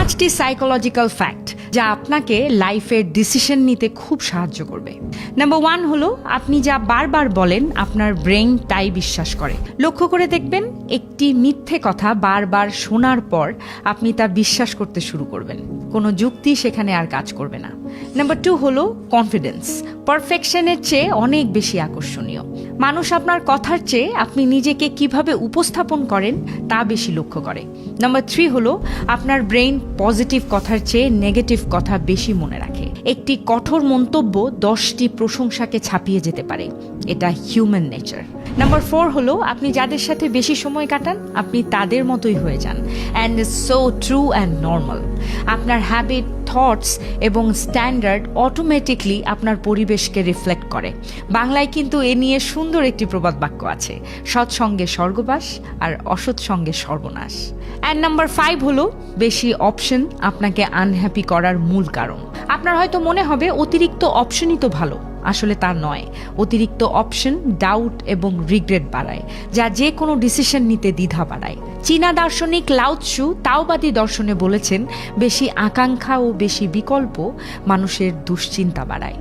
5টি psychological fact যা আপনাকে লাইফের ডিসিশন নিতে খুব সাহায্য করবে। নাম্বার 1 হলো, আপনি যা বারবার বলেন আপনার ব্রেইন তাই বিশ্বাস করে। লক্ষ্য করে দেখবেন, একটি মিথ্যে কথা বারবার শোনার পর আপনি তা বিশ্বাস করতে শুরু করবেন। কোনো যুক্তি সেখানে আর কাজ করবে না। নাম্বার 2 হলো কনফিডেন্স। পারফেকশনের চেয়ে অনেক বেশি আকর্ষণীয়। মানুষ আপনার কথার চেয়ে আপনি নিজেকে কিভাবে উপস্থাপন করেন তা বেশি লক্ষ্য করে। নাম্বার 3 হলো, আপনার ব্রেইন পজিটিভ কথার চেয়ে নেগেটিভ কথা বেশি মনে রাখে। একটি কঠোর মন্তব্য 10টি প্রশংসাকে ছাপিয়ে যেতে পারে। এটা হিউম্যান নেচার। নাম্বার 4 হলো, আপনি যাদের সাথে বেশি সময় কাটান আপনি তাদের মতোই হয়ে যান। And it's so true and normal. আপনার হ্যাবিট, থটস এবং স্ট্যান্ডার্ড অটোমেটিকলি আপনার পরিবেশকে রিফ্লেক্ট করে। বাংলায় কিন্তু এ নিয়ে সুন্দর একটি প্রবাদ বাক্য আছে, সৎসঙ্গে স্বর্গবাস আর অসৎ সঙ্গে সর্বনাশ। অ্যান্ড নাম্বার 5 হলো, বেশি অপশন আপনাকে আনহ্যাপি করার মূল কারণ। আপনার হয়তো মনে হবে অতিরিক্ত অপশনই তো ভালো, আসলে তা নয়। অতিরিক্ত অপশন ডাউট এবং রিগ্রেট বাড়ায়, যা যে কোনো ডিসিশন নিতে দ্বিধা বাড়ায়। চীনা দার্শনিক লাও ত্সু তাওবাদী দর্শনে বলেছেন, বেশি আকাঙ্ক্ষা ও বেশি বিকল্প মানুষের দুশ্চিন্তা বাড়ায়।